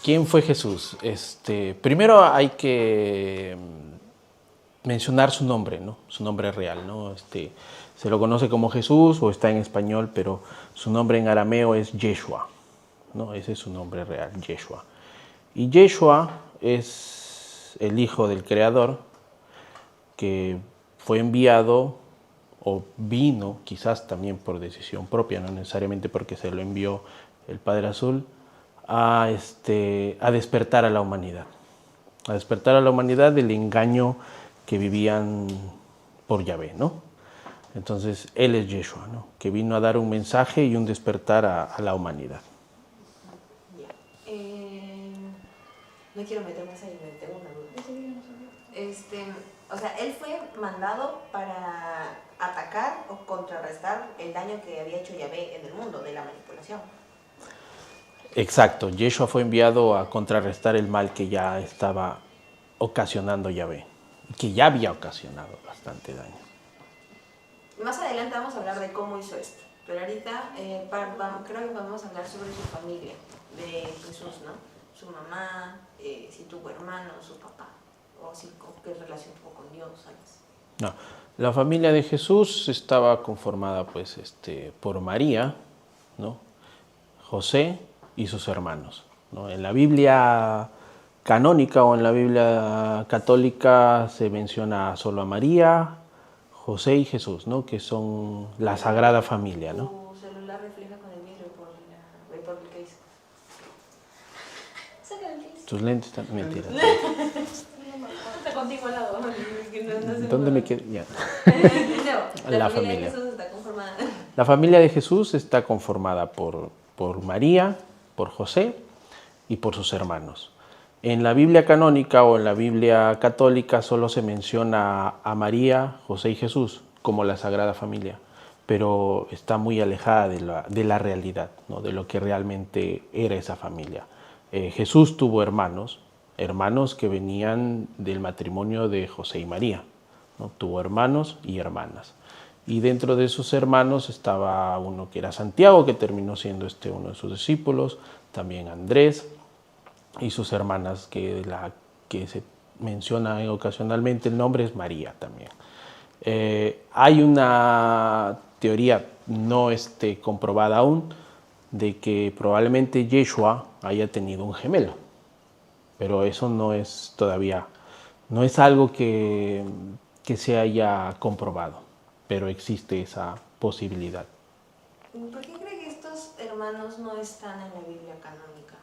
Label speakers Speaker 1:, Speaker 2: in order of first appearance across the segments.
Speaker 1: ¿Quién fue Jesús? Primero hay que mencionar su nombre, ¿no? Su nombre real, ¿no? Se lo conoce como Jesús o está en español, pero su nombre en arameo es Yeshua, ¿no? Ese es su nombre real, Yeshua. Y Yeshua es el hijo del Creador que fue enviado o vino, quizás también por decisión propia, no necesariamente porque se lo envió el Padre Azul, a despertar a despertar a la humanidad del engaño que vivían por Yahvé, ¿no? Entonces, Él es Yeshua, ¿no? Que vino a dar un mensaje y un despertar a la humanidad.
Speaker 2: Ya. No quiero meter más ahí, me tengo una duda. O sea, él fue mandado para atacar o contrarrestar el daño que había hecho Yahvé en el mundo de la manipulación.
Speaker 1: Exacto, Yeshua fue enviado a contrarrestar el mal que ya estaba ocasionando Yahvé, que ya había ocasionado bastante daño.
Speaker 2: Más adelante vamos a hablar de cómo hizo esto, pero ahorita creo que vamos a hablar sobre su familia de Jesús, ¿no? Su mamá, si tuvo hermanos, su papá, o si qué relación tuvo con Dios, ¿sabes?
Speaker 1: No, la familia de Jesús estaba conformada pues, por María, ¿no? José y sus hermanos, ¿no? En la Biblia canónica o en la Biblia católica se menciona solo a María, José y Jesús, ¿no? Que son la Sagrada Familia, ¿no?
Speaker 2: Tu celular refleja con el vidrio por el case. Saca el case.
Speaker 1: Tus lentes están... Mentira.
Speaker 2: Está contigo al lado.
Speaker 1: ¿Dónde me quedé? Ya.
Speaker 2: No, la familia de Jesús está conformada.
Speaker 1: La familia de Jesús está conformada por María, por José y por sus hermanos. En la Biblia canónica o en la Biblia católica solo se menciona a María, José y Jesús como la Sagrada Familia, pero está muy alejada de la realidad, ¿no? De lo que realmente era esa familia. Jesús tuvo hermanos que venían del matrimonio de José y María, ¿no? Tuvo hermanos y hermanas. Y dentro de sus hermanos estaba uno que era Santiago, que terminó siendo uno de sus discípulos, también Andrés y sus hermanas, que se menciona ocasionalmente el nombre es María también. Hay una teoría no comprobada aún de que probablemente Yeshua haya tenido un gemelo, pero eso no es todavía, no es algo que se haya comprobado, pero existe esa posibilidad.
Speaker 2: ¿Por qué cree que estos hermanos no están en la Biblia canónica?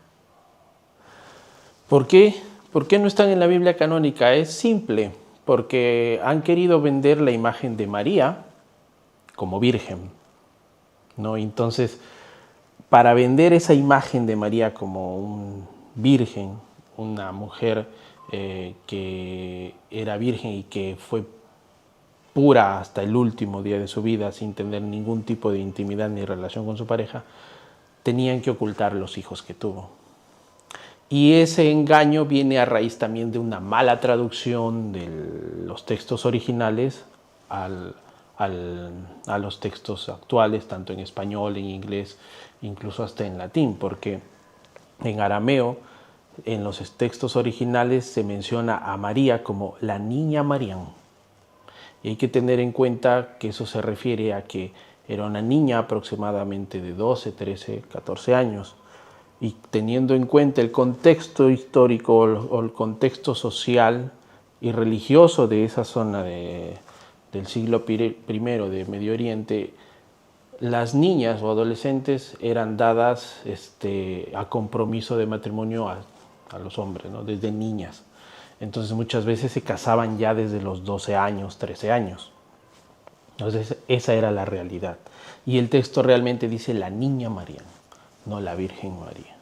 Speaker 1: ¿Por qué? ¿Por qué no están en la Biblia canónica? Es simple, porque han querido vender la imagen de María como virgen, ¿no? Entonces, para vender esa imagen de María como un virgen, una mujer que era virgen y que fue pura hasta el último día de su vida sin tener ningún tipo de intimidad ni relación con su pareja, tenían que ocultar los hijos que tuvo. Y ese engaño viene a raíz también de una mala traducción de los textos originales a los textos actuales, tanto en español, en inglés, incluso hasta en latín, porque en arameo, en los textos originales, se menciona a María como la niña Marián. Y hay que tener en cuenta que eso se refiere a que era una niña aproximadamente de 12, 13, 14 años. Y teniendo en cuenta el contexto histórico o el contexto social y religioso de esa zona del siglo I de Medio Oriente, las niñas o adolescentes eran dadas a compromiso de matrimonio a los hombres, ¿no? Desde niñas. Entonces muchas veces se casaban ya desde los 12 años, 13 años. Entonces esa era la realidad. Y el texto realmente dice la niña María, no la Virgen María.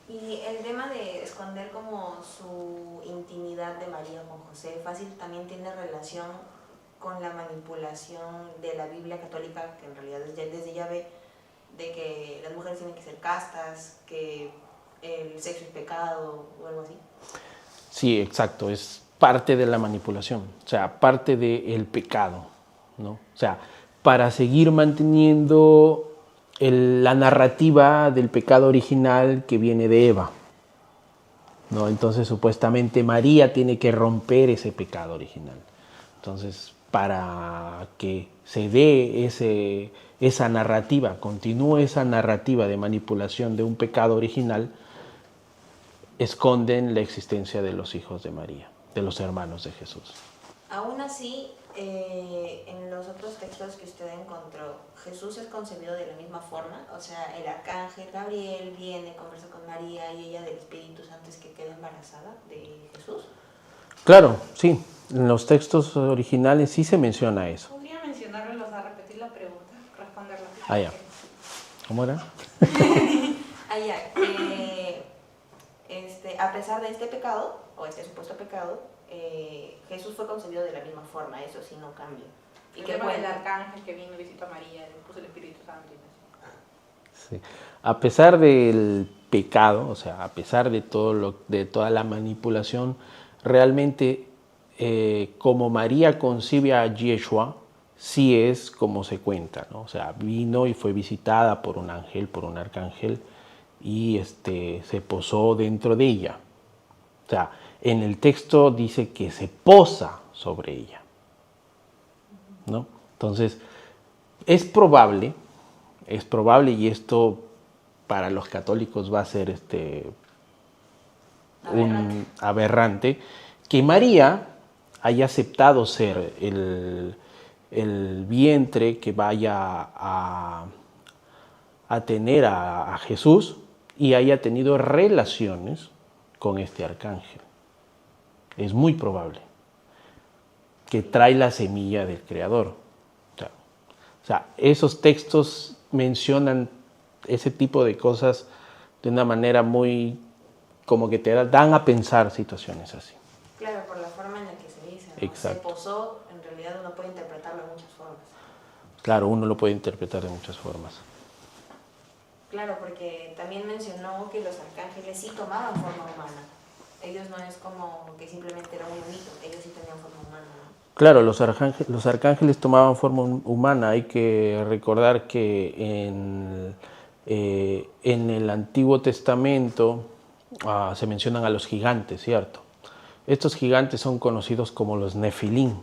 Speaker 2: Y el tema de esconder como su intimidad de María con José, fácil también tiene relación con la manipulación de la Biblia católica, que en realidad desde Yahvé, de que las mujeres tienen que ser castas, que el sexo es pecado o algo así.
Speaker 1: Sí, exacto, es parte de la manipulación, o sea, parte del pecado, ¿no? O sea, para seguir manteniendo la narrativa del pecado original que viene de Eva, ¿no? Entonces, supuestamente María tiene que romper ese pecado original. Entonces, para que se dé esa narrativa, continúe esa narrativa de manipulación de un pecado original, esconden la existencia de los hijos de María, de los hermanos de Jesús.
Speaker 2: Aún así, en los otros textos que usted encontró, Jesús es concebido de la misma forma, o sea, el arcángel Gabriel viene, conversa con María y ella del Espíritu Santo es que queda embarazada de Jesús.
Speaker 1: Claro, sí, en los textos originales sí se menciona eso.
Speaker 3: ¿Podría mencionarlo, o sea, repetir la pregunta, responderla?
Speaker 1: Ah, ya. ¿Cómo era?
Speaker 2: Allá, a pesar de este pecado, o este supuesto pecado, Jesús fue concebido de la misma forma, eso sí no cambia.
Speaker 3: Y que fue el arcángel que vino y visitó a María, le puso el Espíritu Santo y así.
Speaker 1: Sí. A pesar del pecado, o sea, a pesar de toda la manipulación, realmente como María concibe a Yeshua, sí es como se cuenta, ¿no? O sea, vino y fue visitada por un ángel, por un arcángel, y se posó dentro de ella. O sea, en el texto dice que se posa sobre ella, ¿no? Entonces, es probable, y esto para los católicos va a ser un aberrante, que María haya aceptado ser el vientre que vaya a tener a Jesús y haya tenido relaciones con este arcángel. Es muy probable que trae la semilla del Creador. O sea, esos textos mencionan ese tipo de cosas de una manera muy, como que te dan a pensar situaciones así.
Speaker 2: Claro, por la forma en la que se dice, ¿no?
Speaker 1: Exacto.
Speaker 2: Se posó, en realidad uno puede interpretarlo de muchas formas.
Speaker 1: Claro, uno lo puede interpretar de muchas formas.
Speaker 2: Claro, porque también mencionó que los arcángeles sí tomaban forma humana. Ellos no es como que simplemente era un mito, ellos sí tenían forma humana, ¿no?
Speaker 1: Claro, los arcángeles tomaban forma humana. Hay que recordar que en el Antiguo Testamento se mencionan a los gigantes, ¿cierto? Estos gigantes son conocidos como los Nefilim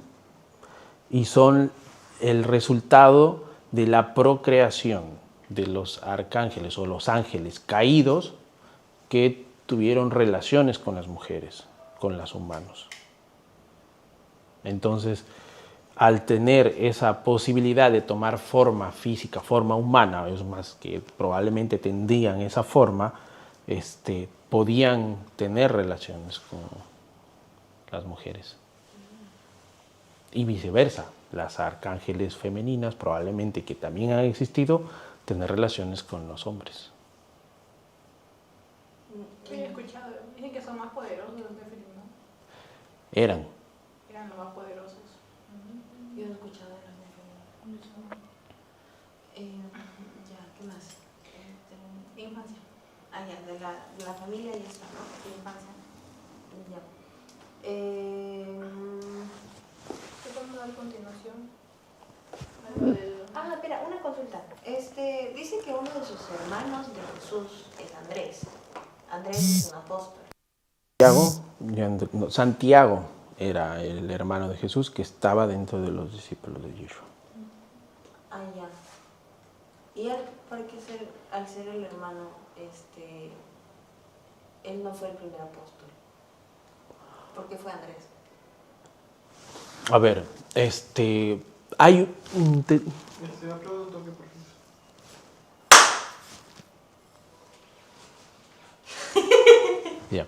Speaker 1: y son el resultado de la procreación de los arcángeles o los ángeles caídos que tuvieron relaciones con las mujeres, con los humanos. Entonces, al tener esa posibilidad de tomar forma física, forma humana, es más que probablemente tendrían esa forma, podían tener relaciones con las mujeres. Y viceversa, las arcángeles femeninas probablemente que también han existido, tener relaciones con los hombres.
Speaker 3: He escuchado, dicen que son más poderosos los Nefilim, ¿no?
Speaker 1: Eran
Speaker 3: Los más poderosos.
Speaker 2: Yo no he escuchado de los Nefilim. Ya, ¿qué más?
Speaker 3: Infancia.
Speaker 2: Ah, ya, de la familia y eso, ¿no?
Speaker 3: Infancia.
Speaker 2: Ya.
Speaker 3: ¿Qué podemos dar a continuación?
Speaker 2: Espera, una consulta. Dice que uno de sus hermanos de Jesús es Andrés. Andrés es un apóstol.
Speaker 1: Santiago era el hermano de Jesús que estaba dentro de los discípulos de Yeshua.
Speaker 2: Ah, ya. ¿Y él, por qué al ser el hermano, él no fue el primer apóstol? ¿Por qué fue Andrés?
Speaker 1: A ver, hay un...
Speaker 4: Aplaudo un toque, por favor.
Speaker 1: Ya.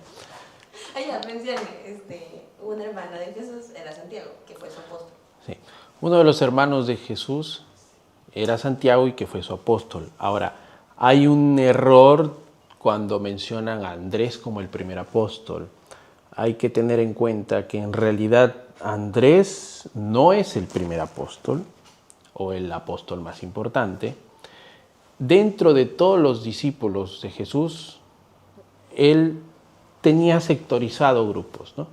Speaker 2: Ya, mencione, un hermano de Jesús era Santiago, que fue su apóstol.
Speaker 1: Sí. Uno de los hermanos de Jesús era Santiago y que fue su apóstol. Ahora, hay un error cuando mencionan a Andrés como el primer apóstol. Hay que tener en cuenta que en realidad Andrés no es el primer apóstol o el apóstol más importante. Dentro de todos los discípulos de Jesús, él tenía sectorizado grupos, ¿no?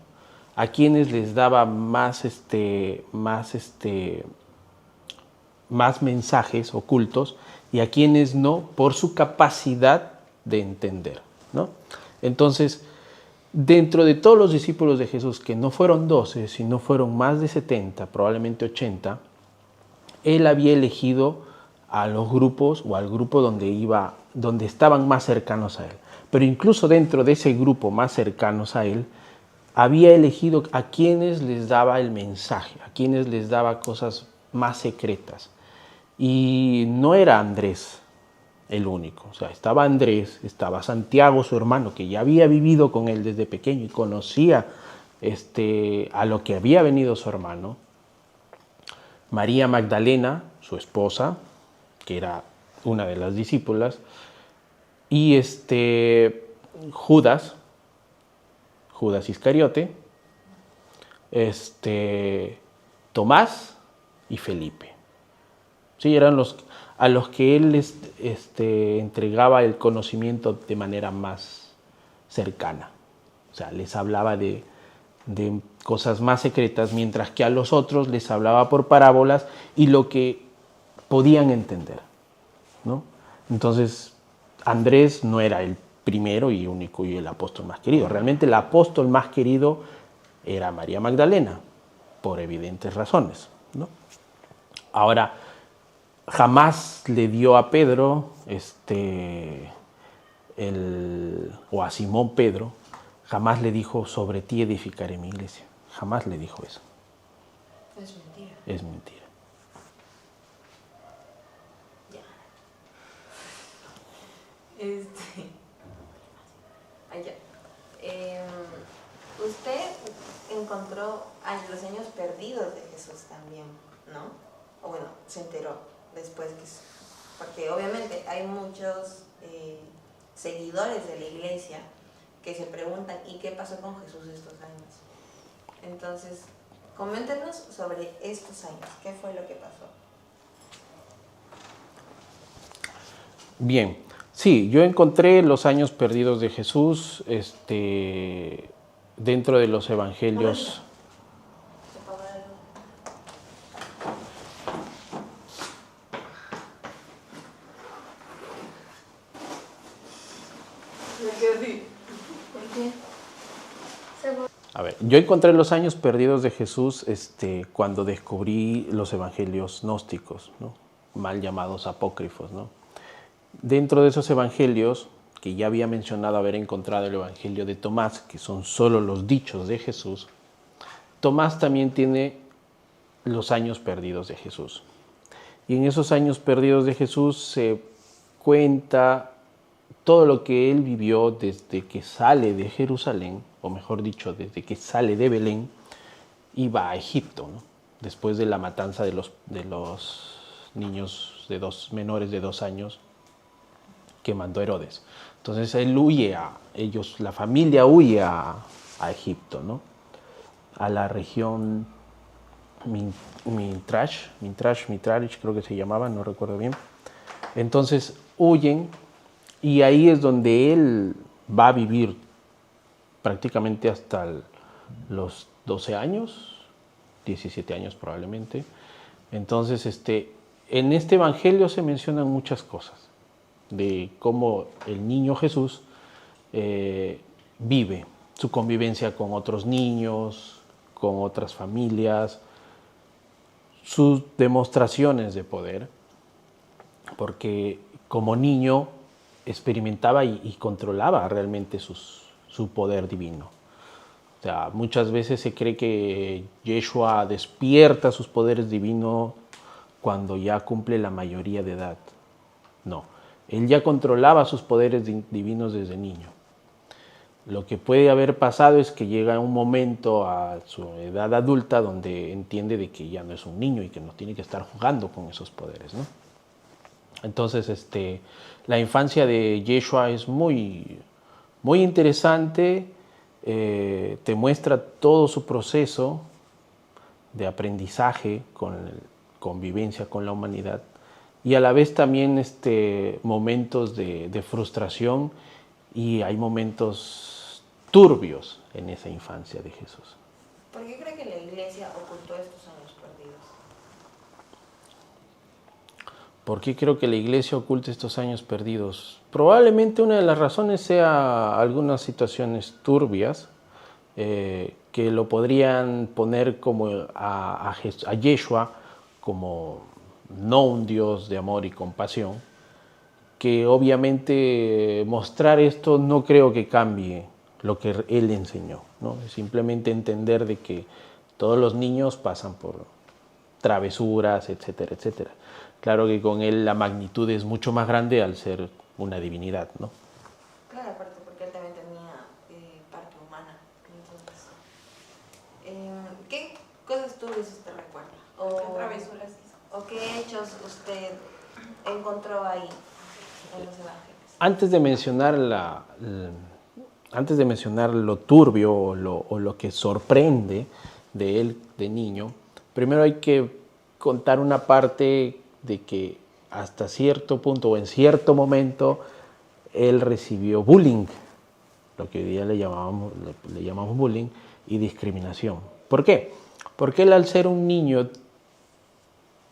Speaker 1: A quienes les daba más mensajes ocultos y a quienes no, por su capacidad de entender, ¿no? Entonces, Dentro de todos los discípulos de Jesús, que no fueron 12, sino fueron más de 70, probablemente 80, él había elegido a los grupos o al grupo donde estaban más cercanos a él. Pero incluso dentro de ese grupo más cercanos a él, había elegido a quienes les daba el mensaje, a quienes les daba cosas más secretas. Y no era Andrés el único. O sea, estaba Andrés, estaba Santiago, su hermano, que ya había vivido con él desde pequeño y conocía a lo que había venido su hermano. María Magdalena, su esposa, que era una de las discípulas, y Judas Iscariote, Tomás y Felipe. Sí, eran a los que él entregaba el conocimiento de manera más cercana. O sea, les hablaba de cosas más secretas, mientras que a los otros les hablaba por parábolas y lo que podían entender, ¿no? Entonces, Andrés no era el primero y único y el apóstol más querido. Realmente el apóstol más querido era María Magdalena, por evidentes razones, ¿no? Ahora, jamás le dio a Pedro, o a Simón Pedro, jamás le dijo, sobre ti edificaré mi iglesia. Jamás le dijo eso.
Speaker 2: Es mentira.
Speaker 1: Es mentira.
Speaker 2: Ya. Allá. Usted encontró a los años perdidos de Jesús también, ¿no? O bueno, se enteró después porque obviamente hay muchos seguidores de la iglesia que se preguntan ¿y qué pasó con Jesús estos años? Entonces, coméntenos sobre estos años, ¿qué fue lo que pasó?
Speaker 1: Bien, sí, yo encontré los años perdidos de Jesús dentro de los evangelios. A ver, yo encontré los años perdidos de Jesús cuando descubrí los evangelios gnósticos, ¿no? Mal llamados apócrifos, ¿no? Dentro de esos evangelios, que ya había mencionado haber encontrado el evangelio de Tomás, que son solo los dichos de Jesús, Tomás también tiene los años perdidos de Jesús. Y en esos años perdidos de Jesús se cuenta todo lo que él vivió desde que sale de Jerusalén, o mejor dicho, desde que sale de Belén y va a Egipto, ¿no? Después de la matanza de los niños menores de 2 años que mandó Herodes. Entonces él huye la familia huye a Egipto, ¿no? A la región Mitrash, creo que se llamaba, no recuerdo bien. Entonces huyen y ahí es donde él va a vivir prácticamente hasta los 12 años, 17 años probablemente. Entonces, en este evangelio se mencionan muchas cosas de cómo el niño Jesús vive su convivencia con otros niños, con otras familias, sus demostraciones de poder, porque como niño experimentaba y controlaba realmente su poder divino. O sea, muchas veces se cree que Yeshua despierta sus poderes divinos cuando ya cumple la mayoría de edad. No, él ya controlaba sus poderes divinos desde niño. Lo que puede haber pasado es que llega un momento a su edad adulta donde entiende de que ya no es un niño y que no tiene que estar jugando con esos poderes, ¿no? Entonces, la infancia de Yeshua es muy, muy interesante, te muestra todo su proceso de aprendizaje, convivencia con la humanidad y a la vez también momentos de frustración y hay momentos turbios en esa infancia de Jesús.
Speaker 2: ¿Por qué cree que la iglesia ocultó estos años perdidos?
Speaker 1: ¿Por qué creo que la iglesia oculta estos años perdidos? Probablemente una de las razones sea algunas situaciones turbias que lo podrían poner como a Yeshua como no un Dios de amor y compasión, que obviamente mostrar esto no creo que cambie lo que él enseñó, ¿no? Simplemente entender de que todos los niños pasan por travesuras, etcétera, etcétera. Claro que con él la magnitud es mucho más grande al ser una divinidad, ¿no?
Speaker 2: Claro, aparte porque él también tenía parte humana. Entonces, ¿qué cosas turbias usted recuerda?
Speaker 3: ¿Qué travesuras hizo?
Speaker 2: ¿O qué hechos usted encontró ahí en los evangelios?
Speaker 1: Antes de mencionar lo turbio o lo que sorprende de él de niño, primero hay que contar una parte de que hasta cierto punto o en cierto momento él recibió bullying, lo que hoy día le llamamos bullying y discriminación. ¿Por qué? Porque él, al ser un niño,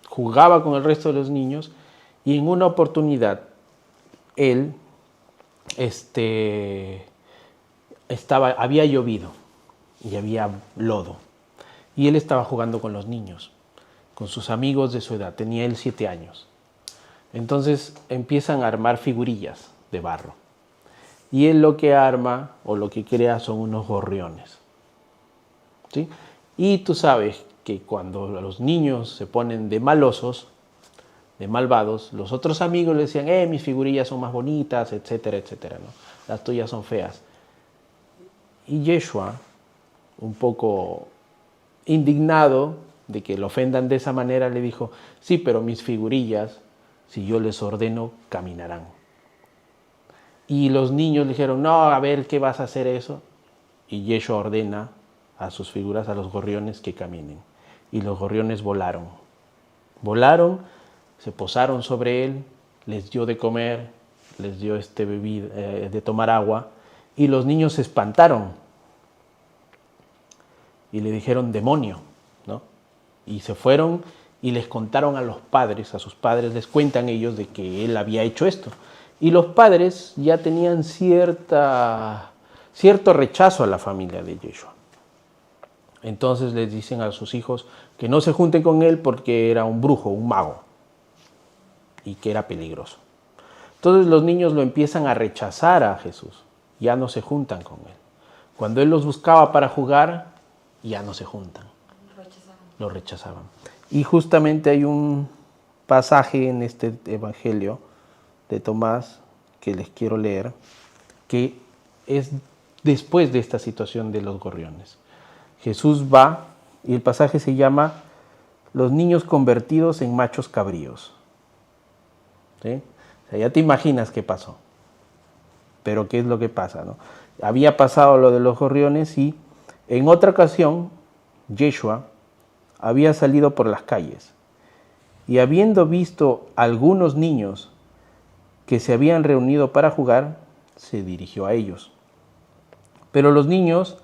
Speaker 1: jugaba con el resto de los niños y en una oportunidad él había llovido y había lodo y él estaba jugando con los niños, con sus amigos de su edad. Tenía él 7 años. Entonces empiezan a armar figurillas de barro y él lo que arma o lo que crea son unos gorriones, ¿sí? Y tú sabes que cuando los niños se ponen de malosos, de malvados, los otros amigos le decían, mis figurillas son más bonitas, etcétera, etcétera, ¿no? Las tuyas son feas. Y Yeshua, un poco indignado de que lo ofendan de esa manera, le dijo, sí, pero mis figurillas, si yo les ordeno, caminarán. Y los niños le dijeron, no, a ver, ¿qué vas a hacer eso? Y Yeshua ordena a sus figuras, a los gorriones, que caminen. Y los gorriones volaron. Volaron, se posaron sobre él, les dio de comer, les dio de tomar agua, y los niños se espantaron y le dijeron demonio, ¿no? Y se fueron y les contaron a los padres, a sus padres les cuentan ellos de que él había hecho esto. Y los padres ya tenían cierto rechazo a la familia de Yeshua. Entonces les dicen a sus hijos que no se junten con él porque era un brujo, un mago, y que era peligroso. Entonces los niños lo empiezan a rechazar a Jesús, ya no se juntan con él. Cuando él los buscaba para jugar, ya no se juntan. Lo rechazaban. Y justamente hay un pasaje en este evangelio de Tomás que les quiero leer, que es después de esta situación de los gorriones. Jesús va y el pasaje se llama Los niños convertidos en machos cabríos. ¿Sí? O sea, ya te imaginas qué pasó. Pero ¿qué es lo que pasa, no? Había pasado lo de los gorriones y en otra ocasión Yeshua había salido por las calles y habiendo visto algunos niños que se habían reunido para jugar, se dirigió a ellos. Pero los niños,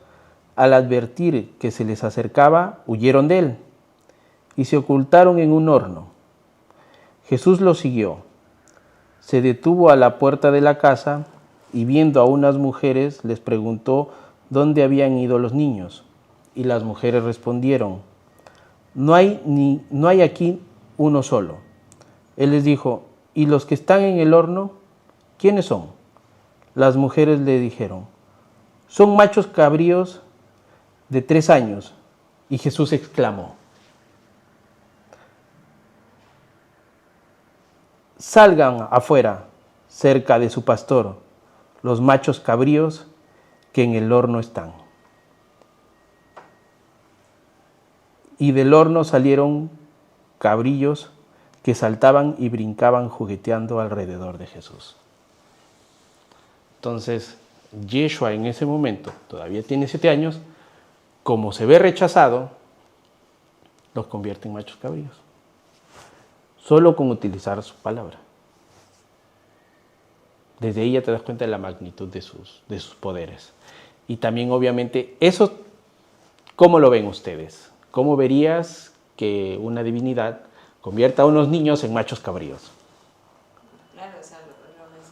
Speaker 1: al advertir que se les acercaba, huyeron de él y se ocultaron en un horno. Jesús los siguió. Se detuvo a la puerta de la casa y viendo a unas mujeres les preguntó dónde habían ido los niños. Y las mujeres respondieron, no hay aquí uno solo. Él les dijo, ¿y los que están en el horno, quiénes son? Las mujeres le dijeron, son machos cabríos de 3 años. Y Jesús exclamó, salgan afuera, cerca de su pastor, los machos cabríos que en el horno están. Y del horno salieron cabrillos que saltaban y brincaban jugueteando alrededor de Jesús. Entonces, Yeshua en ese momento, todavía tiene 7 años, como se ve rechazado, los convierte en machos cabríos. Solo con utilizar su palabra. Desde ahí ya te das cuenta de la magnitud de sus poderes. Y también, obviamente, eso, ¿cómo lo ven ustedes? ¿Cómo verías que una divinidad convierta a unos niños en machos cabríos.
Speaker 2: Claro, o sea, lo ves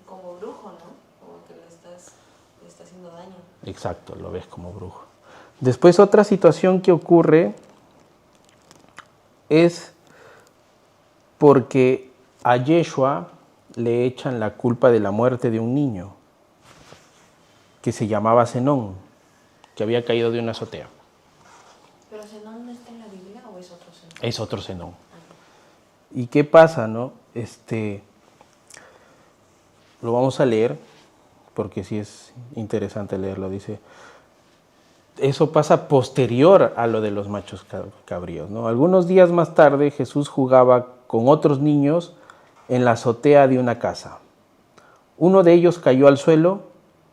Speaker 2: como brujo, ¿no? Como que le está haciendo daño.
Speaker 1: Exacto, lo ves como brujo. Después otra situación que ocurre es porque a Yeshua le echan la culpa de la muerte de un niño que se llamaba Zenón, que había caído de una azotea.
Speaker 2: ¿Pero Zenón no está en la Biblia o es otro Zenón?
Speaker 1: Es otro Zenón. ¿Y qué pasa, no? Lo vamos a leer, porque sí es interesante leerlo. Dice, eso pasa posterior a lo de los machos cabríos, ¿no? Algunos días más tarde, Jesús jugaba con otros niños en la azotea de una casa. Uno de ellos cayó al suelo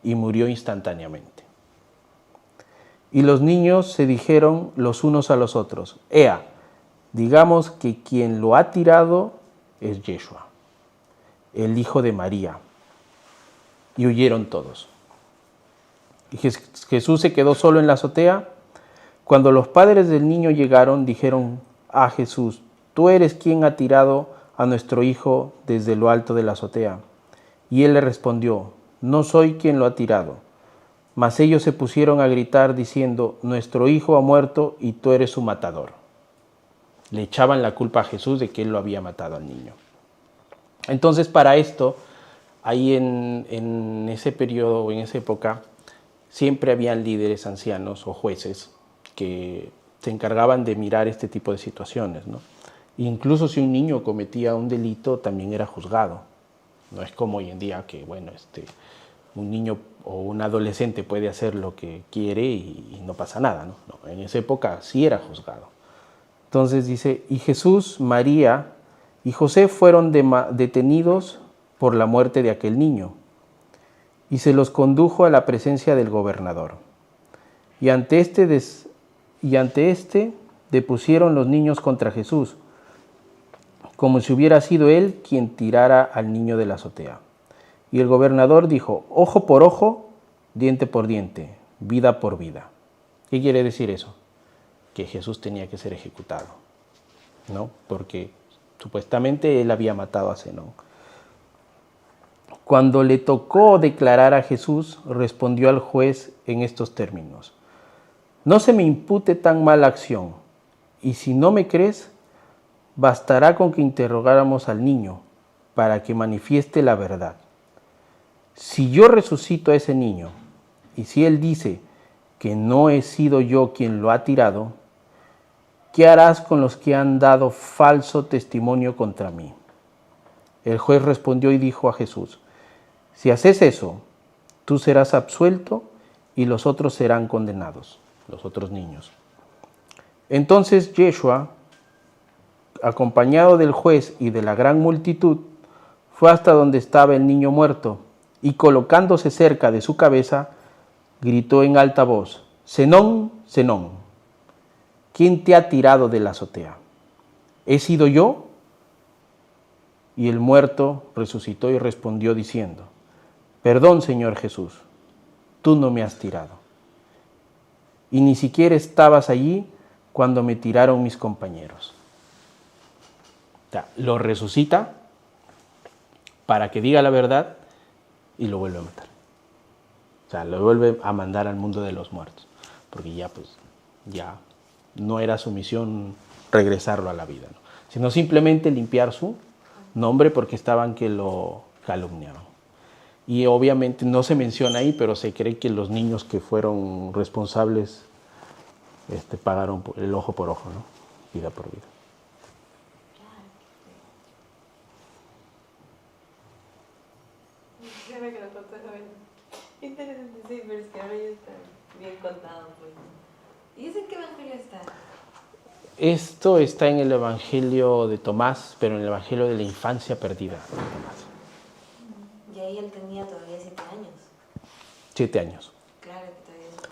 Speaker 1: y murió instantáneamente. Y los niños se dijeron los unos a los otros, «Ea, digamos que quien lo ha tirado es Yeshua, el hijo de María». Y huyeron todos. Y Jesús se quedó solo en la azotea. Cuando los padres del niño llegaron, dijeron a Jesús, «Tú eres quien ha tirado a nuestro hijo desde lo alto de la azotea». Y él le respondió, «No soy quien lo ha tirado». Mas ellos se pusieron a gritar diciendo, «Nuestro hijo ha muerto y tú eres su matador». Le echaban la culpa a Jesús de que él lo había matado al niño. Entonces, para esto, ahí en ese periodo o en esa época, siempre habían líderes ancianos o jueces que se encargaban de mirar este tipo de situaciones, ¿no? Incluso si un niño cometía un delito, también era juzgado. No es como hoy en día que, bueno, un niño o un adolescente puede hacer lo que quiere y no pasa nada, ¿no? No, en esa época sí era juzgado. Entonces dice, y Jesús, María y José fueron detenidos por la muerte de aquel niño, y se los condujo a la presencia del gobernador. Y ante este depusieron los niños contra Jesús, como si hubiera sido él quien tirara al niño de la azotea. Y el gobernador dijo, ojo por ojo, diente por diente, vida por vida. ¿Qué quiere decir eso? Que Jesús tenía que ser ejecutado, ¿no? Porque supuestamente él había matado a Zenón. Cuando le tocó declarar a Jesús, respondió al juez en estos términos, no se me impute tan mala acción, y si no me crees, bastará con que interrogáramos al niño para que manifieste la verdad. Si yo resucito a ese niño, y si él dice que no he sido yo quien lo ha tirado, ¿qué harás con los que han dado falso testimonio contra mí? El juez respondió y dijo a Jesús, si haces eso, tú serás absuelto y los otros serán condenados, los otros niños. Entonces Yeshua, acompañado del juez y de la gran multitud, fue hasta donde estaba el niño muerto y colocándose cerca de su cabeza, gritó en alta voz, Zenón, Zenón, ¿quién te ha tirado de la azotea? ¿He sido yo? Y el muerto resucitó y respondió diciendo, perdón, Señor Jesús, tú no me has tirado. Y ni siquiera estabas allí cuando me tiraron mis compañeros. O sea, lo resucita para que diga la verdad y lo vuelve a matar. O sea, lo vuelve a mandar al mundo de los muertos, porque ya no era su misión regresarlo a la vida, ¿no? Sino simplemente limpiar su nombre porque estaban que lo calumniaban. Y obviamente no se menciona ahí, pero se cree que los niños que fueron responsables pagaron el ojo por ojo, ¿no? Vida por vida.
Speaker 2: Interesante, sí, pero es que ahora ya está bien contado, pues. ¿Y ese en qué evangelio está?
Speaker 1: Esto está en el Evangelio de Tomás, pero en el Evangelio de la infancia perdida de Tomás.
Speaker 2: Y ahí él tenía todavía 7 años.
Speaker 1: 7 años.
Speaker 2: Claro que todavía es niño.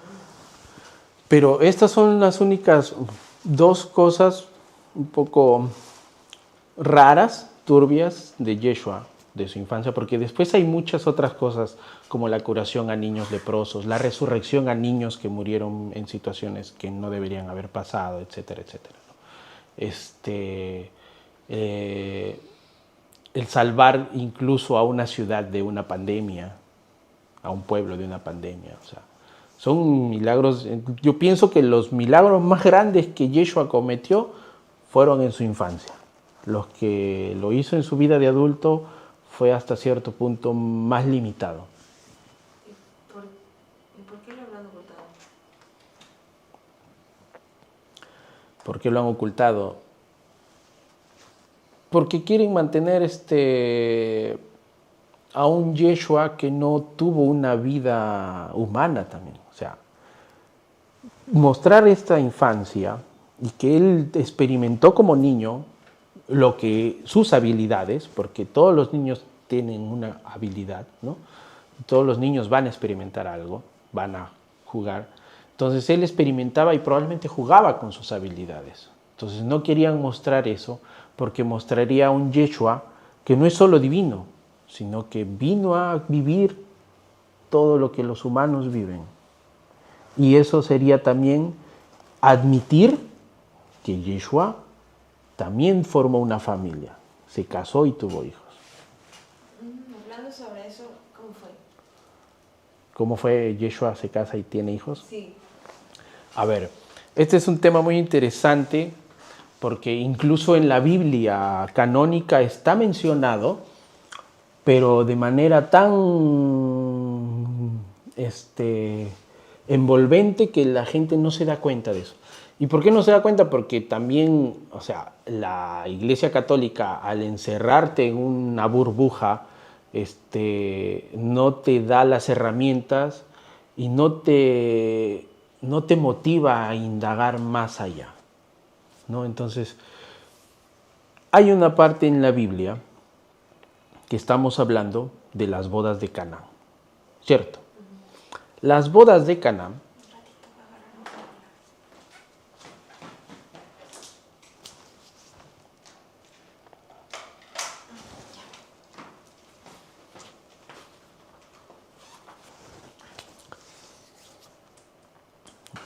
Speaker 1: Pero estas son las únicas dos cosas un poco raras, turbias de Yeshua, de su infancia, porque después hay muchas otras cosas como la curación a niños leprosos, la resurrección a niños que murieron en situaciones que no deberían haber pasado, etcétera, etcétera, ¿no? el salvar incluso a una ciudad de una pandemia, a un pueblo de una pandemia. O sea, son milagros. Yo pienso que los milagros más grandes que Yeshua cometió fueron en su infancia. Los que lo hizo en su vida de adulto fue hasta cierto punto más limitado.
Speaker 2: ¿Y por qué lo habrán ocultado?
Speaker 1: ¿Por qué lo han ocultado? Porque quieren mantener a un Yeshua que no tuvo una vida humana también. O sea, mostrar esta infancia y que él experimentó como niño sus habilidades, porque todos los niños tienen una habilidad, ¿no? Todos los niños van a experimentar algo, van a jugar. Entonces él experimentaba y probablemente jugaba con sus habilidades. Entonces no querían mostrar eso porque mostraría a un Yeshua que no es solo divino, sino que vino a vivir todo lo que los humanos viven. Y eso sería también admitir que Yeshua también formó una familia, se casó y tuvo hijos.
Speaker 2: Hablando sobre eso, ¿cómo fue?
Speaker 1: ¿Cómo fue Yeshua se casa y tiene hijos?
Speaker 2: Sí.
Speaker 1: A ver, este es un tema muy interesante porque incluso en la Biblia canónica está mencionado, pero de manera tan envolvente que la gente no se da cuenta de eso. ¿Y por qué no se da cuenta? Porque también, o sea, la Iglesia Católica, al encerrarte en una burbuja, no te da las herramientas y no te motiva a indagar más allá, ¿no? Entonces, hay una parte en la Biblia que estamos hablando de las bodas de Caná, ¿cierto? Las bodas de Caná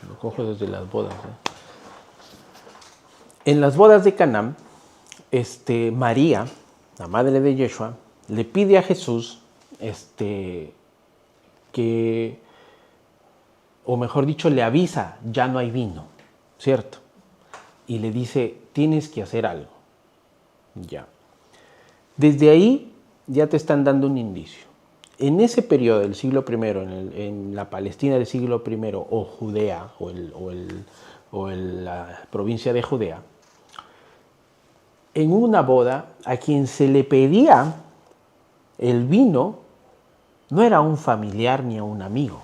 Speaker 1: lo cojo desde las bodas, ¿eh? En las bodas de Caná, María, la madre de Yeshua, le pide a Jesús que, o mejor dicho, le avisa, ya no hay vino, ¿cierto? Y le dice, tienes que hacer algo. Ya. Desde ahí ya te están dando un indicio. En ese periodo del siglo I, en la Palestina del siglo I, o Judea, o la provincia de Judea, en una boda, a quien se le pedía el vino, no era a un familiar ni a un amigo,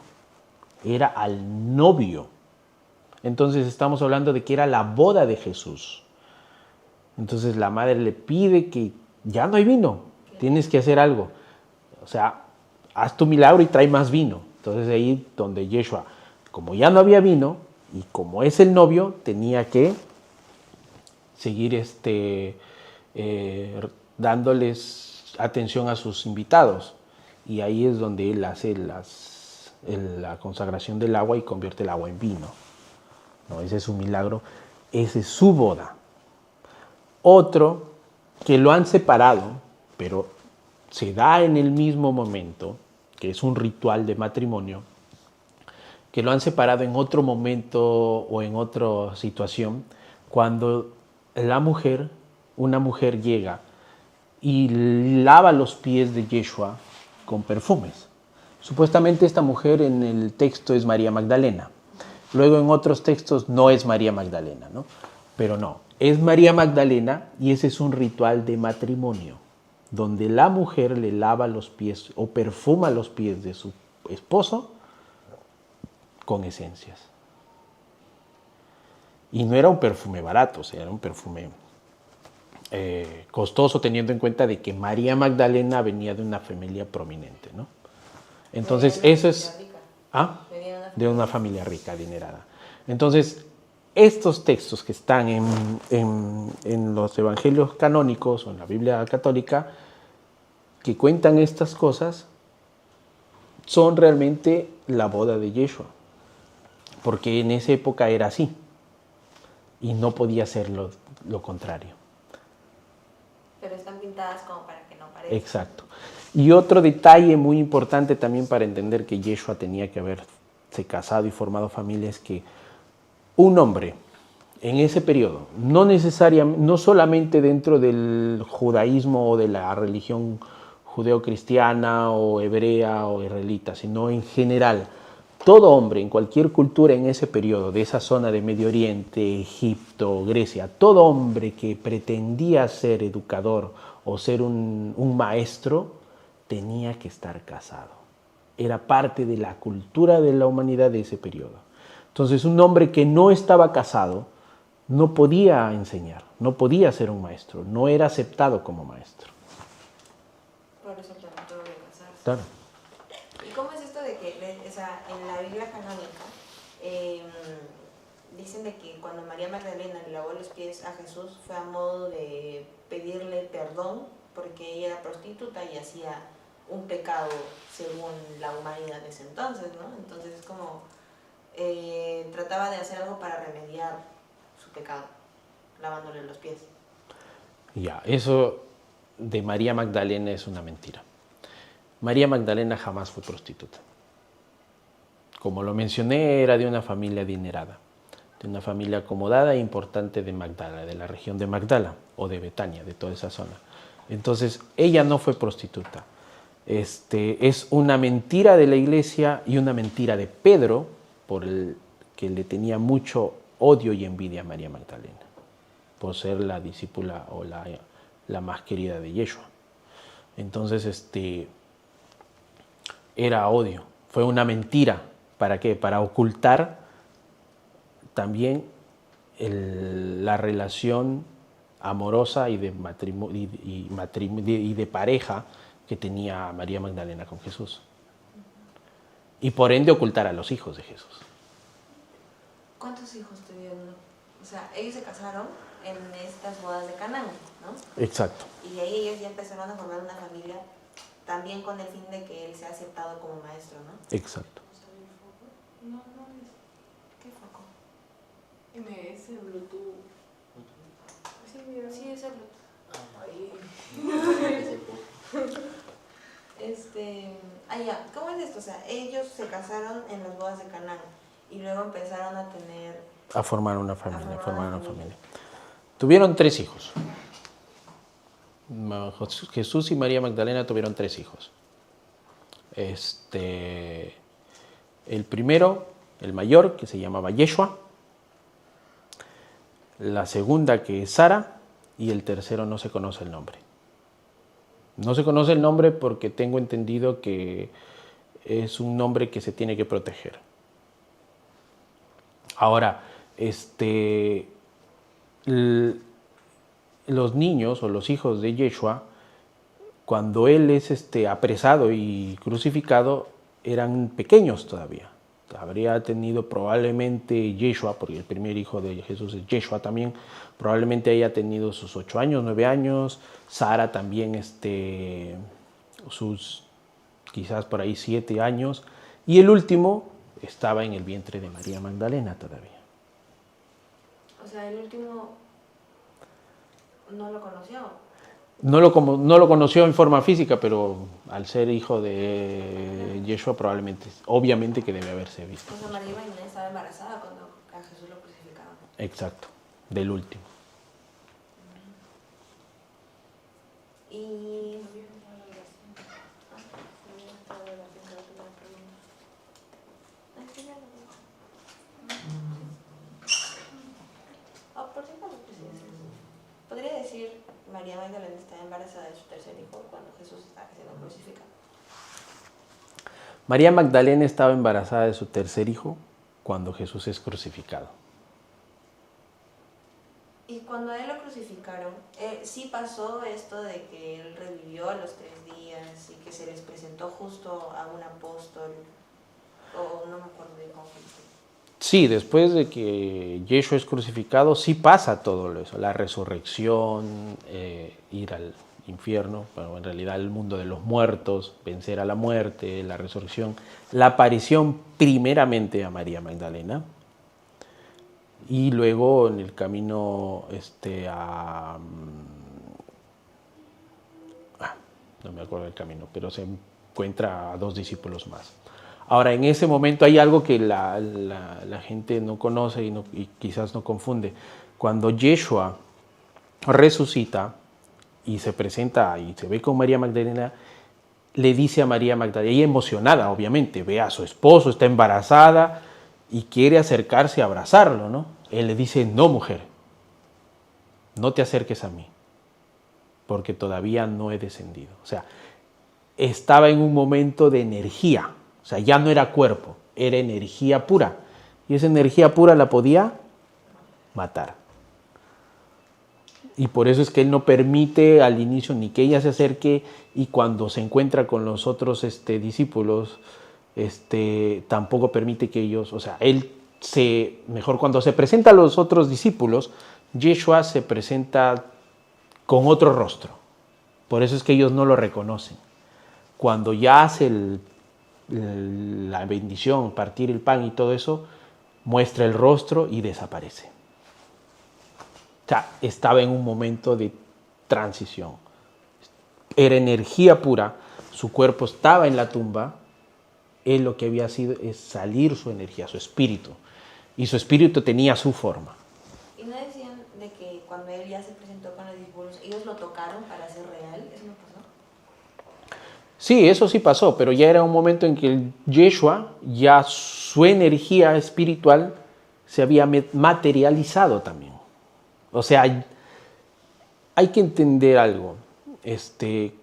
Speaker 1: era al novio. Entonces estamos hablando de que era la boda de Jesús. Entonces la madre le pide que ya no hay vino, tienes que hacer algo. O sea, haz tu milagro y trae más vino. Entonces ahí donde Yeshua, como ya no había vino y como es el novio, tenía que seguir dándoles atención a sus invitados. Y ahí es donde él hace la consagración del agua y convierte el agua en vino. ¿No? Ese es un milagro, esa es su boda. Otro que lo han separado, pero se da en el mismo momento, que es un ritual de matrimonio, que lo han separado en otro momento o en otra situación, cuando una mujer llega y lava los pies de Yeshua con perfumes. Supuestamente esta mujer en el texto es María Magdalena. Luego en otros textos no es María Magdalena, ¿no? Pero no, es María Magdalena y ese es un ritual de matrimonio, donde la mujer le lava los pies o perfuma los pies de su esposo con esencias. Y no era un perfume barato, o sea, era un perfume costoso, teniendo en cuenta de que María Magdalena venía de una familia prominente, ¿no? Entonces, eso es... ¿Ah? De una familia rica, adinerada. Entonces, estos textos que están en los evangelios canónicos o en la Biblia católica, que cuentan estas cosas, son realmente la boda de Yeshua. Porque en esa época era así. y no podía ser lo contrario.
Speaker 2: Pero están pintadas como para que no parezca.
Speaker 1: Exacto. Y otro detalle muy importante también para entender que Yeshua tenía que haberse casado y formado familia es que un hombre en ese periodo, no solamente dentro del judaísmo o de la religión judeocristiana o hebrea o israelita, sino en general, todo hombre en cualquier cultura en ese periodo, de esa zona de Medio Oriente, Egipto, Grecia, todo hombre que pretendía ser educador o ser un maestro, tenía que estar casado. Era parte de la cultura de la humanidad de ese periodo. Entonces, un hombre que no estaba casado no podía enseñar, no podía ser un maestro, no era aceptado como maestro.
Speaker 2: Por eso también tuvo que casarse.
Speaker 1: Claro.
Speaker 2: ¿Y cómo es esto de que, o sea, en la Biblia canónica, dicen de que cuando María Magdalena le lavó los pies a Jesús fue a modo de pedirle perdón porque ella era prostituta y hacía un pecado según la humanidad de ese entonces, ¿no? Entonces es como trataba de hacer algo para remediar su pecado, lavándole los pies.
Speaker 1: Ya, eso de María Magdalena es una mentira. María Magdalena jamás fue prostituta. Como lo mencioné, era de una familia adinerada, de una familia acomodada e importante de Magdala, de la región de Magdala o de Betania, de toda esa zona. Entonces, ella no fue prostituta. Es una mentira de la iglesia y una mentira de Pedro, por el que le tenía mucho odio y envidia a María Magdalena, por ser la discípula o la más querida de Yeshua. Entonces, era odio, fue una mentira. ¿Para qué? Para ocultar también la relación amorosa y de pareja que tenía María Magdalena con Jesús. Y por ende ocultar a los hijos de Jesús.
Speaker 2: ¿Cuántos hijos tuvieron? O sea, ellos se casaron en estas bodas de Canaán, ¿no?
Speaker 1: Exacto.
Speaker 2: Y de ahí ellos ya empezaron a formar una familia también con el fin de que él sea aceptado como maestro, ¿no?
Speaker 1: Exacto.
Speaker 3: No, no es.
Speaker 2: ¿Qué foco?
Speaker 3: MS, Bluetooth. Sí, mira.
Speaker 2: Sí, es el Bluetooth.
Speaker 3: Ahí.
Speaker 2: Ya, ¿cómo es esto? O sea, ellos se casaron en las bodas de Canaán y luego empezaron a tener...
Speaker 1: A formar una familia, Tuvieron 3 hijos. Jesús y María Magdalena tuvieron 3 hijos. El primero, el mayor, que se llamaba Yeshua. La segunda, que es Sara. Y el tercero no se conoce el nombre. No se conoce el nombre porque tengo entendido que es un nombre que se tiene que proteger. Ahora, los niños o los hijos de Yeshua, cuando él es apresado y crucificado, eran pequeños todavía. Habría tenido probablemente Yeshua, porque el primer hijo de Jesús es Yeshua también, probablemente haya tenido sus 8 años, 9 años, Sara también sus quizás por ahí 7 años, y el último estaba en el vientre de María Magdalena todavía.
Speaker 2: O sea, el último no lo conoció.
Speaker 1: No lo conoció en forma física, pero al ser hijo de Yeshua probablemente, obviamente que debe haberse visto.
Speaker 2: O sea, María Magdalena estaba embarazada cuando a Jesús lo crucificaban.
Speaker 1: Exacto, del último.
Speaker 2: Y... ¿Podría decir María Magdalena estaba embarazada de su tercer hijo cuando Jesús estaba siendo crucificado?
Speaker 1: María Magdalena estaba embarazada de su tercer hijo cuando Jesús es crucificado.
Speaker 2: Y cuando a él lo crucificaron, sí pasó esto de que él revivió a los 3 días y que se les presentó justo a un apóstol, o no me acuerdo de cómo fue.
Speaker 1: Sí, después de que Yeshua es crucificado, sí pasa todo eso, la resurrección, ir al infierno, bueno, en realidad el mundo de los muertos, vencer a la muerte, la resurrección, la aparición primeramente a María Magdalena Y luego en el camino no me acuerdo del camino, pero se encuentra a 2 discípulos más. Ahora, en ese momento hay algo que la gente no conoce y quizás no confunde. Cuando Yeshua resucita y se presenta y se ve con María Magdalena, le dice a María Magdalena, ella emocionada obviamente, ve a su esposo, está embarazada y quiere acercarse a abrazarlo, ¿no? Él le dice, no, mujer, no te acerques a mí, porque todavía no he descendido. O sea, estaba en un momento de energía, o sea, ya no era cuerpo, era energía pura. Y esa energía pura la podía matar. Y por eso es que él no permite al inicio ni que ella se acerque, y cuando se encuentra con los otros discípulos, tampoco permite que ellos, o sea, mejor cuando se presenta a los otros discípulos, Yeshua se presenta con otro rostro. Por eso es que ellos no lo reconocen. Cuando ya hace la bendición, partir el pan y todo eso, muestra el rostro y desaparece. O sea, estaba en un momento de transición. Era energía pura, su cuerpo estaba en la tumba, él lo que había sido es salir su energía, su espíritu. Y su espíritu tenía su forma.
Speaker 2: ¿Y no decían de que cuando él ya se presentó con los discípulos, ellos lo tocaron para ser real? ¿Eso no pasó?
Speaker 1: Sí, eso sí pasó, pero ya era un momento en que Yeshua, ya su energía espiritual se había materializado también. O sea, hay que entender algo.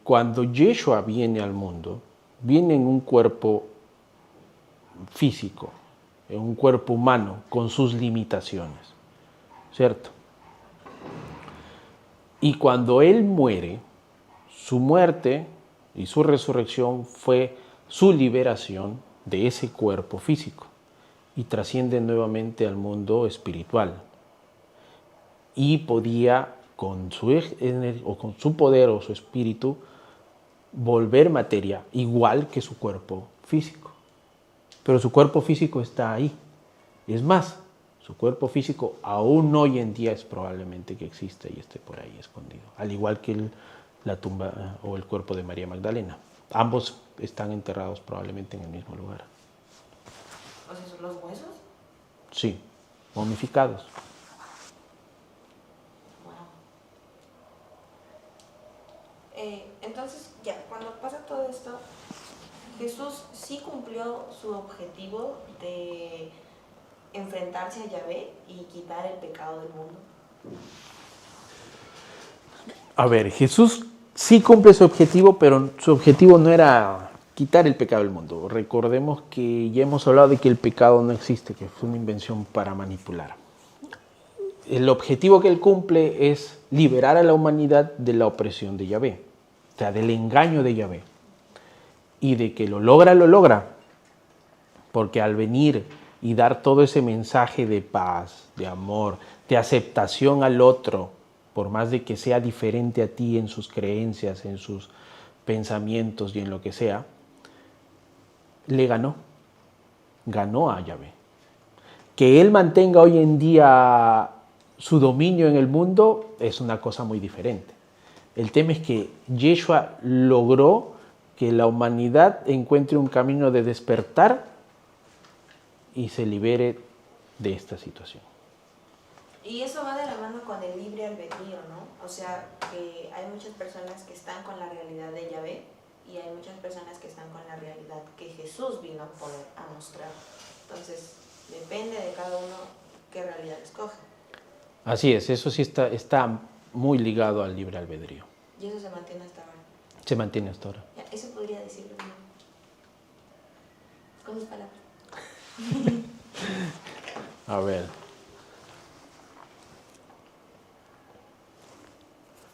Speaker 1: Cuando Yeshua viene al mundo, viene en un cuerpo físico, en un cuerpo humano, con sus limitaciones, ¿cierto? Y cuando Él muere, su muerte y su resurrección fue su liberación de ese cuerpo físico y trasciende nuevamente al mundo espiritual. Y podía, con su poder o su espíritu, volver materia igual que su cuerpo físico. Pero su cuerpo físico está ahí. Es más, su cuerpo físico aún hoy en día es probablemente que existe y esté por ahí escondido. Al igual que la tumba o el cuerpo de María Magdalena. Ambos están enterrados probablemente en el mismo lugar.
Speaker 2: O sea, ¿son los huesos?
Speaker 1: Sí, momificados.
Speaker 2: Entonces, ya, cuando pasa todo esto, Jesús sí cumplió su objetivo de enfrentarse a Yahvé y quitar el pecado del mundo.
Speaker 1: A ver, Jesús sí cumple su objetivo, pero su objetivo no era quitar el pecado del mundo. Recordemos que ya hemos hablado de que el pecado no existe, que fue una invención para manipular. El objetivo que él cumple es liberar a la humanidad de la opresión de Yahvé, o sea, del engaño de Yahvé. Y de que lo logra, porque al venir y dar todo ese mensaje de paz, de amor, de aceptación al otro, por más de que sea diferente a ti en sus creencias, en sus pensamientos y en lo que sea, le ganó a Yahvé. Que él mantenga hoy en día su dominio en el mundo es una cosa muy diferente. El tema es que Yeshua logró que la humanidad encuentre un camino de despertar y se libere de esta situación.
Speaker 2: Y eso va de la mano con el libre albedrío, ¿no? O sea, que hay muchas personas que están con la realidad de Yahvé y hay muchas personas que están con la realidad que Jesús vino a mostrar. Entonces, depende de cada uno qué realidad escoge.
Speaker 1: Así es, eso sí está muy ligado al libre albedrío.
Speaker 2: Y eso se mantiene hasta ahora.
Speaker 1: Se mantiene hasta ahora.
Speaker 2: Ya, eso podría decirlo, ¿no? Con sus palabras.
Speaker 1: A ver.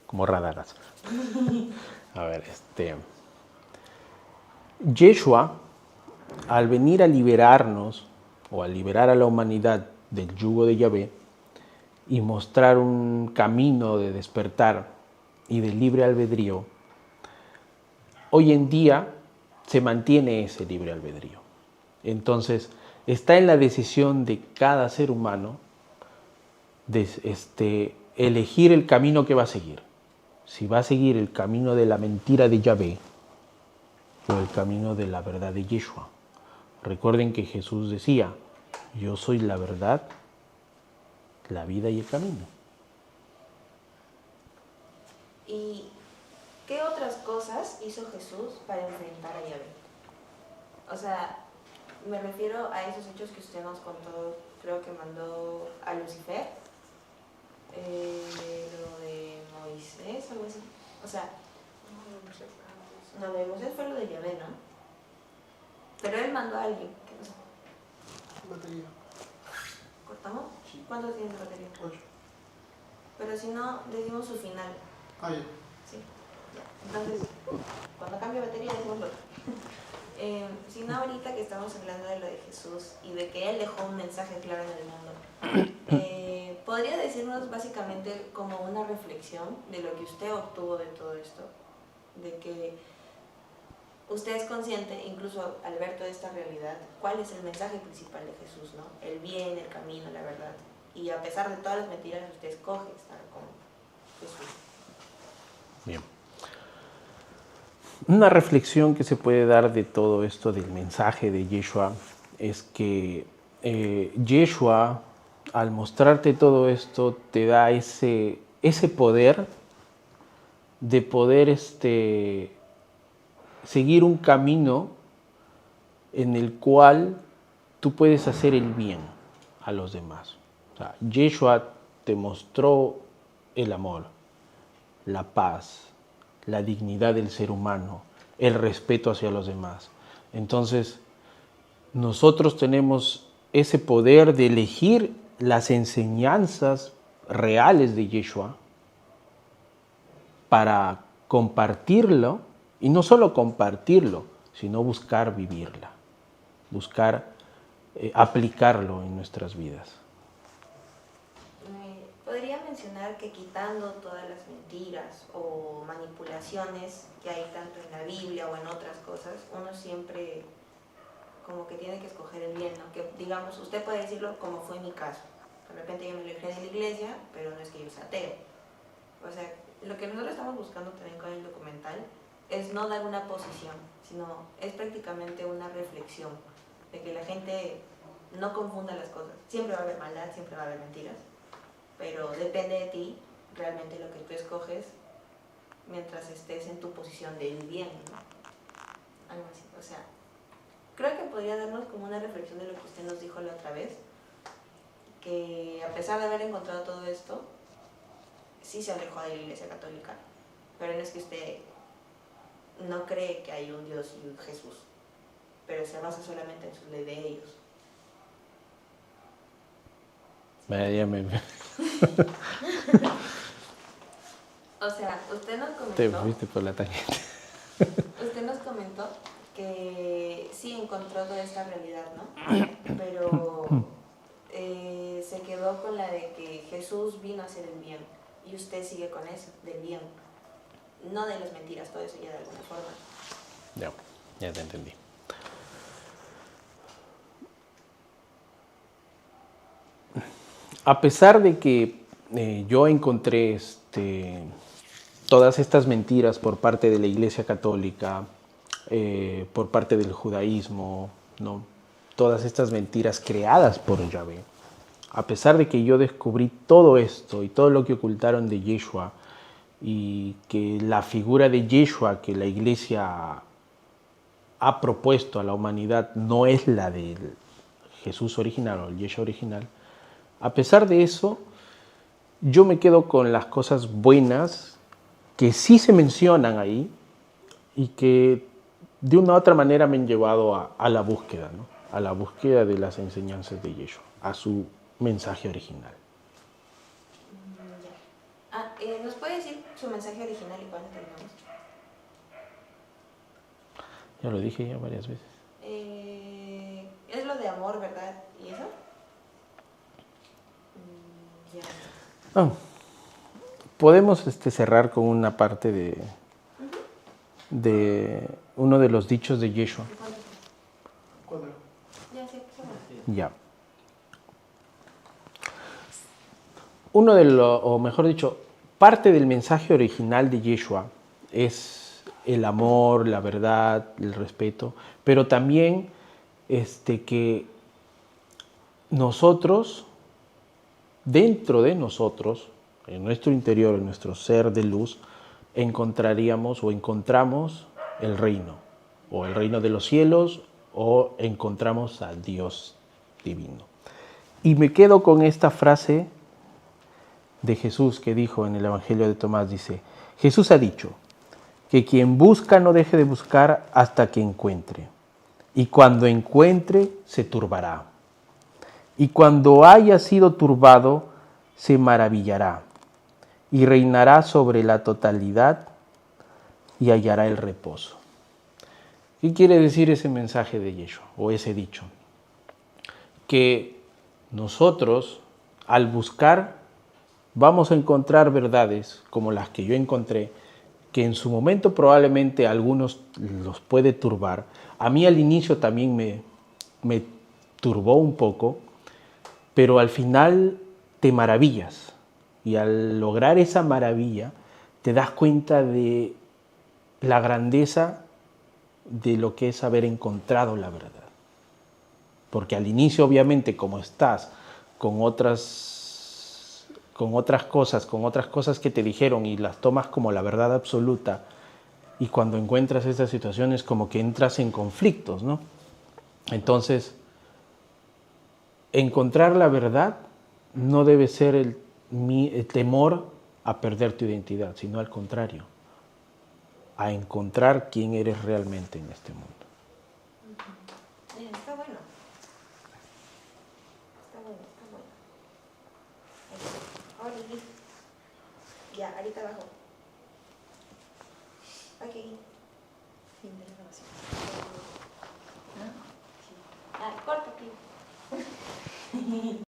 Speaker 1: Como radaras. A ver, Yeshua, al venir a liberarnos o a liberar a la humanidad del yugo de Yahvé y mostrar un camino de despertar y de libre albedrío, hoy en día se mantiene ese libre albedrío. Entonces, está en la decisión de cada ser humano elegir el camino que va a seguir. Si va a seguir el camino de la mentira de Yahvé o el camino de la verdad de Yeshua. Recuerden que Jesús decía, yo soy la verdad, la vida y el camino.
Speaker 2: ¿Y qué otras cosas hizo Jesús para enfrentar a Yahvé? O sea, me refiero a esos hechos que usted nos contó, creo que mandó a Lucifer, lo de Moisés, algo así. O sea, no, lo de Moisés fue lo de Yahvé, ¿no? Pero él mandó a alguien. ¿Qué pasó?
Speaker 4: Batería.
Speaker 2: ¿Cortamos?
Speaker 4: Sí.
Speaker 2: ¿Cuántos tiene de batería?
Speaker 4: 8.
Speaker 2: Pero si no, decimos su final.
Speaker 4: Ah, ya.
Speaker 2: Sí, ya. Entonces, cuando cambie batería, decimos lo otro. Si no, ahorita que estamos hablando de lo de Jesús y de que Él dejó un mensaje claro en el mundo, ¿podría decirnos básicamente como una reflexión de lo que usted obtuvo de todo esto? De que usted es consciente, incluso al ver toda esta realidad, cuál es el mensaje principal de Jesús, ¿no? El bien, el camino, la verdad. Y a pesar de todas las mentiras, usted escoge estar con Jesús.
Speaker 1: Bien. Una reflexión que se puede dar de todo esto del mensaje de Yeshua es que Yeshua, al mostrarte todo esto, te da ese poder de poder seguir un camino en el cual tú puedes hacer el bien a los demás. O sea, Yeshua te mostró el amor, la paz, la dignidad del ser humano, el respeto hacia los demás. Entonces, nosotros tenemos ese poder de elegir las enseñanzas reales de Yeshua para compartirlo, y no solo compartirlo, sino buscar vivirla, buscar aplicarlo en nuestras vidas.
Speaker 2: ¿Podría mencionar que quitando todas las mentiras o manipulaciones que hay tanto en la Biblia o en otras cosas, uno siempre como que tiene que escoger el bien, ¿no? Que digamos, usted puede decirlo como fue mi caso. De repente yo me alejé de la iglesia, pero no es que yo sea ateo. O sea, lo que nosotros estamos buscando también con el documental es no dar una posición, sino es prácticamente una reflexión de que la gente no confunda las cosas. Siempre va a haber maldad, siempre va a haber mentiras, pero depende de ti realmente lo que tú escoges mientras estés en tu posición del bien, ¿no? Algo así. O sea, creo que podría darnos como una reflexión de lo que usted nos dijo la otra vez, que a pesar de haber encontrado todo esto, sí se alejó de la Iglesia Católica, pero no es que usted no cree que hay un Dios y un Jesús, pero se basa solamente en su ley de ellos. O sea, usted nos comentó...
Speaker 1: Te fuiste por la tangente.
Speaker 2: Usted nos comentó que sí encontró toda esta realidad, ¿no? Pero se quedó con la de que Jesús vino a hacer el bien y usted sigue con eso, del bien, no de las mentiras, todo eso ya de alguna forma.
Speaker 1: Ya te entendí. A pesar de que yo encontré todas estas mentiras por parte de la Iglesia Católica, por parte del judaísmo, ¿no? Todas estas mentiras creadas por Yahvé, a pesar de que yo descubrí todo esto y todo lo que ocultaron de Yeshua, y que la figura de Yeshua que la Iglesia ha propuesto a la humanidad no es la del Jesús original o el Yeshua original, a pesar de eso, yo me quedo con las cosas buenas que sí se mencionan ahí y que de una u otra manera me han llevado a la búsqueda, ¿no? A la búsqueda de las enseñanzas de Yeshua, a su mensaje original.
Speaker 2: ¿Nos puede decir su mensaje original y cuándo terminamos?
Speaker 1: Ya lo dije ya varias veces.
Speaker 2: Es lo de amor, ¿verdad? ¿Y eso? Ya.
Speaker 1: Podemos cerrar con una parte de uno de los dichos de Yeshua.
Speaker 4: ¿Cuándo?
Speaker 2: Ya, sí,
Speaker 1: Ya. uno de los, o mejor dicho, parte del mensaje original de Yeshua es el amor, la verdad, el respeto, pero también que nosotros, dentro de nosotros, en nuestro interior, en nuestro ser de luz, encontraríamos o encontramos el reino, o el reino de los cielos, o encontramos al Dios divino. Y me quedo con esta frase de Jesús que dijo en el Evangelio de Tomás, dice, Jesús ha dicho que quien busca no deje de buscar hasta que encuentre, y cuando encuentre se turbará, y cuando haya sido turbado se maravillará, y reinará sobre la totalidad y hallará el reposo. ¿Qué quiere decir ese mensaje de Yeshua o ese dicho? Que nosotros, al buscar, vamos a encontrar verdades como las que yo encontré, que en su momento probablemente a algunos los puede turbar. A mí al inicio también me turbó un poco, pero al final te maravillas. Y al lograr esa maravilla, te das cuenta de la grandeza de lo que es haber encontrado la verdad. Porque al inicio, obviamente, como estás con otras cosas que te dijeron y las tomas como la verdad absoluta, y cuando encuentras estas situaciones como que entras en conflictos, ¿no? Entonces, encontrar la verdad no debe ser el temor a perder tu identidad, sino al contrario, a encontrar quién eres realmente en este mundo.
Speaker 2: Está bueno. Está bueno, está bueno. Ahora sí. Ya, ahorita abajo. Ok. Fin de la grabación. ¿No? Sí. Ah, corta, tío.